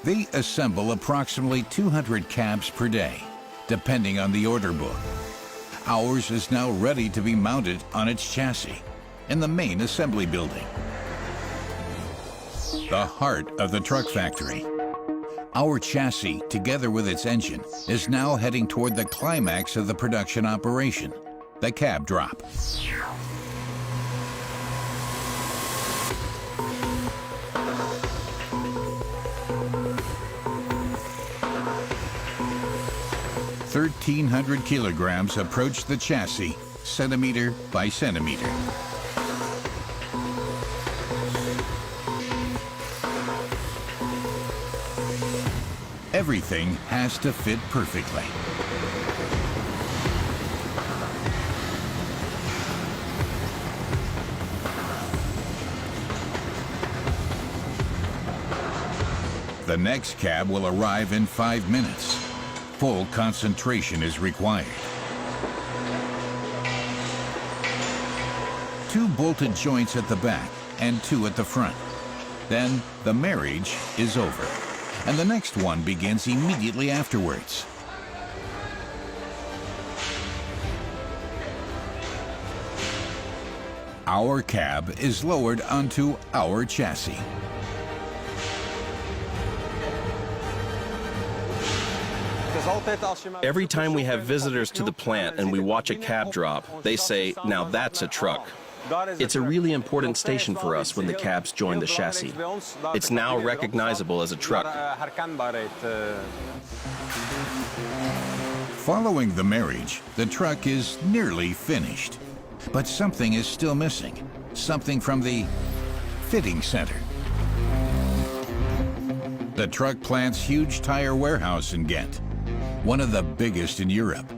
They assemble approximately 200 cabs per day, depending on the order book. Ours is now ready to be mounted on its chassis in the main assembly building, the heart of the truck factory. Our chassis, together with its engine, is now heading toward the climax of the production operation, the cab drop. – 1,300 kilograms approach the chassis, centimeter by centimeter. Everything has to fit perfectly. The next cab will arrive in 5 minutes. Full concentration is required. 2 bolted joints at the back and 2 at the front. Then the marriage is over, and the next one begins immediately afterwards. Our cab is lowered onto our chassis. Every time we have visitors to the plant and we watch a cab drop, they say, "Now that's a truck." It's a really important station for us when the cabs join the chassis. It's now recognizable as a truck. Following the marriage, the truck is nearly finished. But something is still missing. Something from the fitting center. The truck plant's huge tire warehouse in Ghent, one of the biggest in Europe.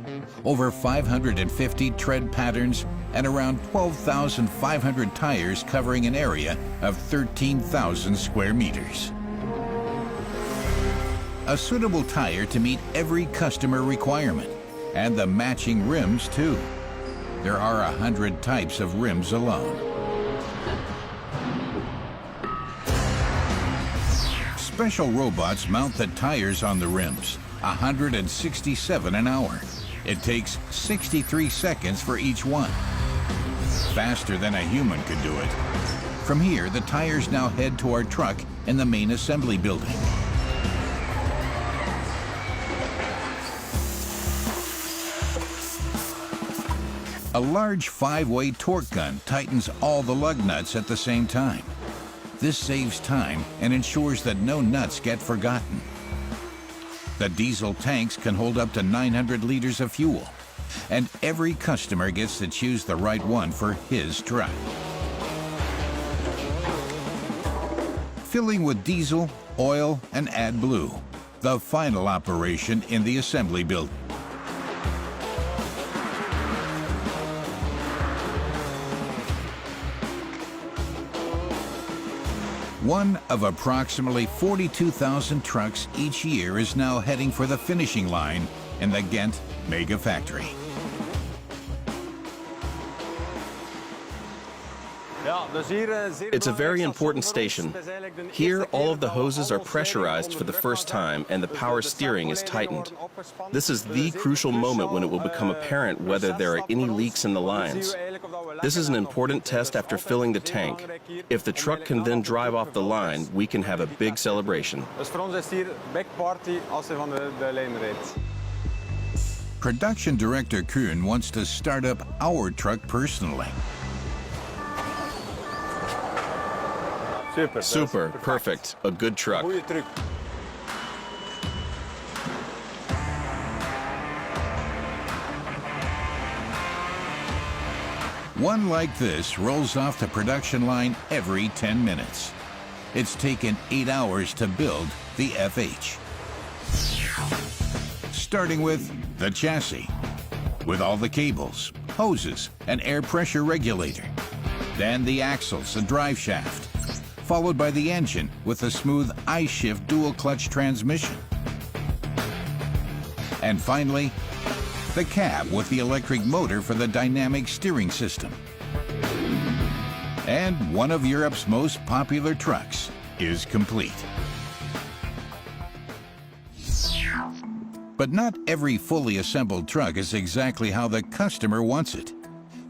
Over 550 tread patterns and around 12,500 tires covering an area of 13,000 square meters. A suitable tire to meet every customer requirement, and the matching rims too. There are 100 types of rims alone. Special robots mount the tires on the rims, 167 an hour. It takes 63 seconds for each one. Faster than a human could do it. From here, the tires now head to our truck in the main assembly building. A large 5-way torque gun tightens all the lug nuts at the same time. This saves time and ensures that no nuts get forgotten. The diesel tanks can hold up to 900 liters of fuel, and every customer gets to choose the right one for his truck. Filling with diesel, oil, and AdBlue, the final operation in the assembly building. One of approximately 42,000 trucks each year is now heading for the finishing line in the Ghent Mega Factory. It's a very important station. Here, all of the hoses are pressurized for the first time and the power steering is tightened. This is the crucial moment when it will become apparent whether there are any leaks in the lines. This is an important test after filling the tank. If the truck can then drive off the line, we can have a big celebration. Production Director Kuhn wants to start up our truck personally. Super, perfect, a good truck. One like this rolls off the production line every 10 minutes. It's taken 8 hours to build the FH. Starting with the chassis, with all the cables, hoses, and air pressure regulator. Then the axles and drive shaft, followed by the engine with a smooth I-shift dual-clutch transmission. And finally, the cab with the electric motor for the dynamic steering system. And one of Europe's most popular trucks is complete. But not every fully assembled truck is exactly how the customer wants it.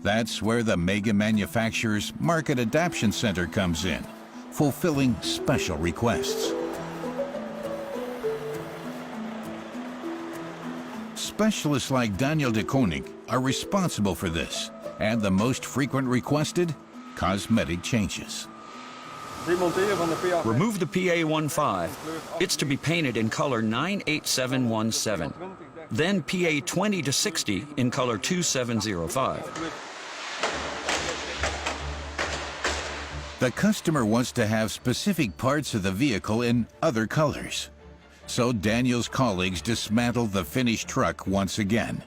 That's where the mega manufacturer's Market Adaptation Center comes in, fulfilling special requests. Specialists like Daniel de Koning are responsible for this, and the most frequent requested, cosmetic changes. Remove the PA15. It's to be painted in color 98717. Then PA20 to 60 in color 2705. The customer wants to have specific parts of the vehicle in other colors. So Daniel's colleagues dismantled the finished truck once again.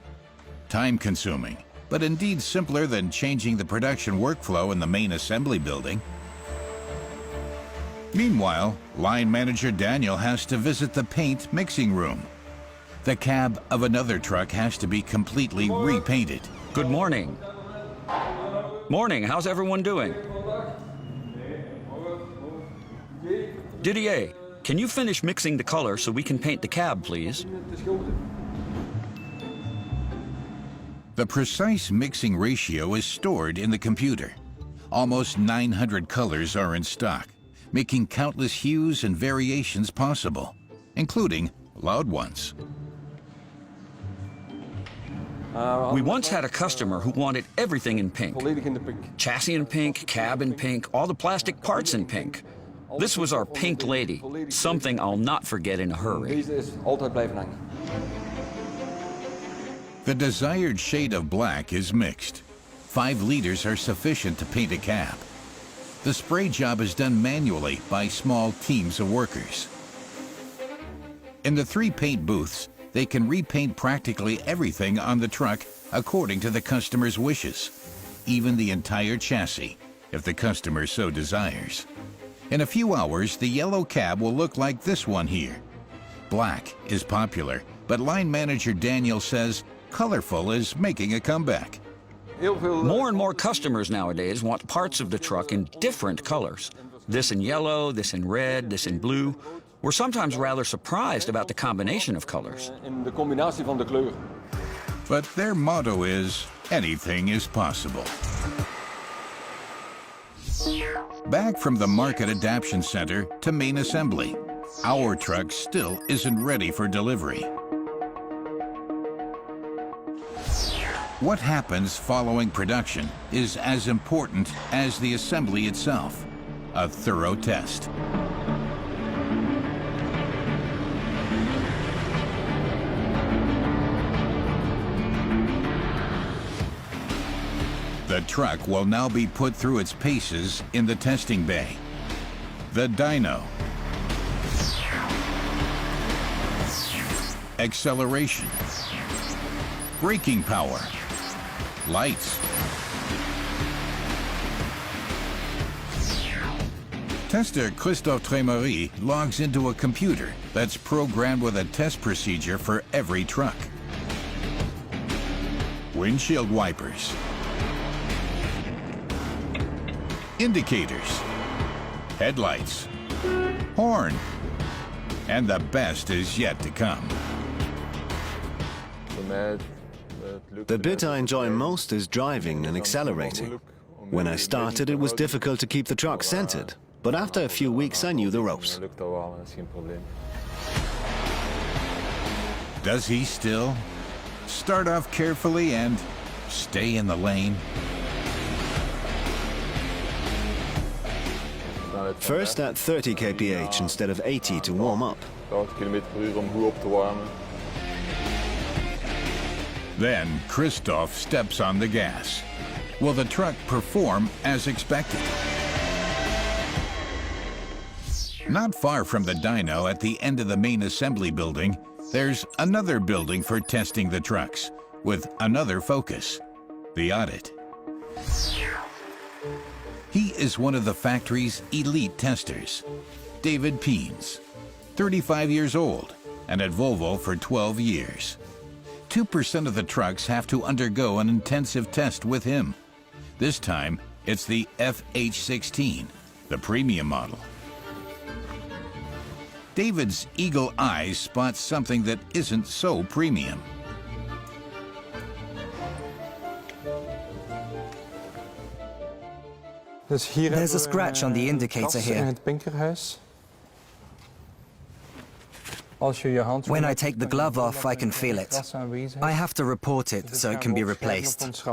Time-consuming, but indeed simpler than changing the production workflow in the main assembly building. Meanwhile, line manager Daniel has to visit the paint mixing room. The cab of another truck has to be completely repainted. Good morning. Morning, how's everyone doing? Didier, can you finish mixing the color so we can paint the cab, please? The precise mixing ratio is stored in the computer. Almost 900 colors are in stock, making countless hues and variations possible, including loud ones. We once had a customer who wanted everything in pink. Chassis in pink, cab in pink, all the plastic parts in pink. This was our pink lady, something I'll not forget in a hurry. The desired shade of black is mixed. 5 liters are sufficient to paint a cab. The spray job is done manually by small teams of workers. In the 3 paint booths, they can repaint practically everything on the truck according to the customer's wishes, even the entire chassis, if the customer so desires. In a few hours, the yellow cab will look like this one here. Black is popular, but line manager Daniel says colorful is making a comeback. More and more customers nowadays want parts of the truck in different colors. This in yellow, this in red, this in blue. We're sometimes rather surprised about the combination of colors. But their motto is, anything is possible. Back from the Market Adaptation Center to main assembly, our truck still isn't ready for delivery. What happens following production is as important as the assembly itself, a thorough test. The truck will now be put through its paces in the testing bay. The dyno, acceleration, braking power, lights, tester Christophe Trémery logs into a computer that's programmed with a test procedure for every truck. Windshield wipers, indicators, headlights, horn, and the best is yet to come. The bit I enjoy most is driving and accelerating. When I started, it was difficult to keep the truck centered, but after a few weeks I knew the ropes. Does he still? Start off carefully and stay in the lane? First at 30 kph instead of 80 to warm up. Then Christophe steps on the gas. Will the truck perform as expected? Not far from the dyno at the end of the main assembly building, there's another building for testing the trucks, with another focus, the audit. He is one of the factory's elite testers, David Peens, 35 years old, and at Volvo for 12 years. 2% of the trucks have to undergo an intensive test with him. This time, it's the FH16, the premium model. David's eagle eye spots something that isn't so premium. There's a scratch on the indicator here. When I take the glove off, I can feel it. I have to report it so it can be replaced.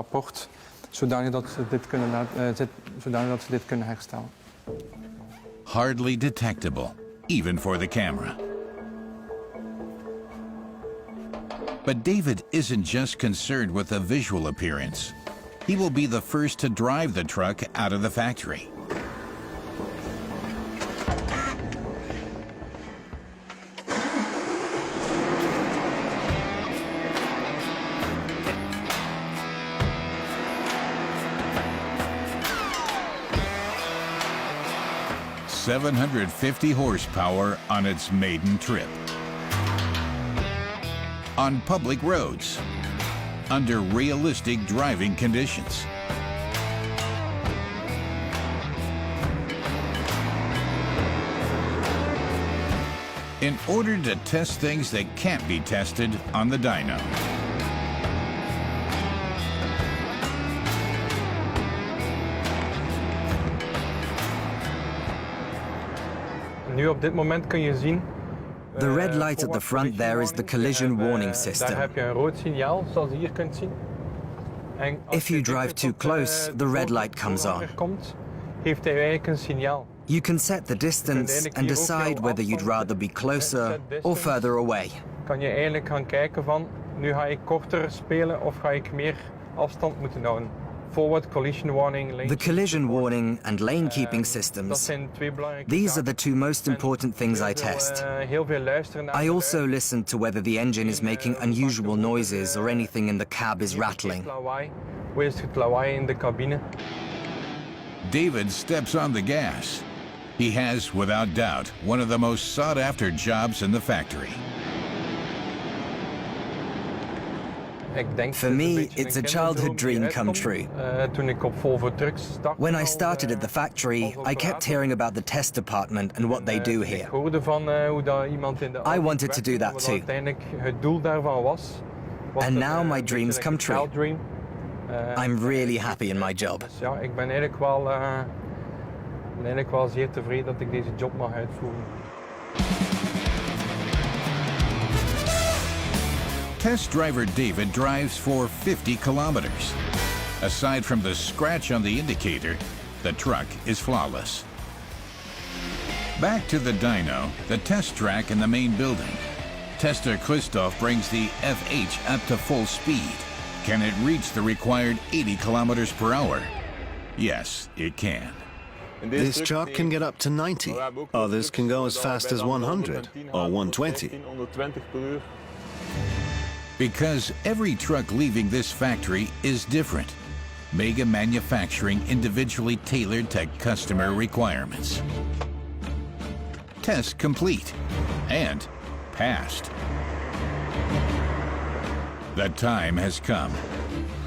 Hardly detectable, even for the camera. But David isn't just concerned with the visual appearance. He will be the first to drive the truck out of the factory. $750 horsepower on its maiden trip. On public roads, under realistic driving conditions. In order to test things that can't be tested on the dyno. The red light at the front there is the collision warning system. If you drive too close, the red light comes on. You can set the distance and decide whether you'd rather be closer or further away. The collision warning and lane keeping systems, these are the two most important things I test. I also listen to whether the engine is making unusual noises or anything in the cab is rattling. David steps on the gas. He has, without doubt, one of the most sought-after jobs in the factory. For me, it's a childhood dream come true. When I started at the factory, I kept hearing about the test department and what they do here. I wanted to do that too. And now my dreams come true. I'm really happy in my job. Test driver David drives for 50 kilometers. Aside from the scratch on the indicator, the truck is flawless. Back to the dyno, the test track in the main building. Tester Christoph brings the FH up to full speed. Can it reach the required 80 kilometers per hour? Yes, it can. This truck can get up to 90. Others can go as fast as 100 or 120. Because every truck leaving this factory is different. Mega manufacturing individually tailored to customer requirements. Test complete and passed. The time has come.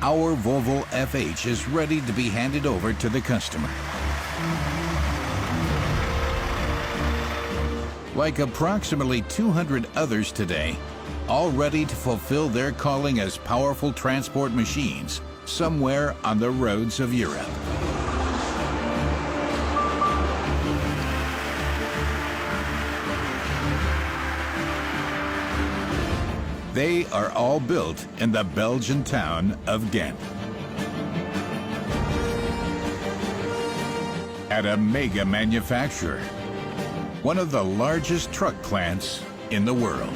Our Volvo FH is ready to be handed over to the customer. Like approximately 200 others today, all ready to fulfill their calling as powerful transport machines somewhere on the roads of Europe. They are all built in the Belgian town of Ghent. At a mega manufacturer, one of the largest truck plants in the world.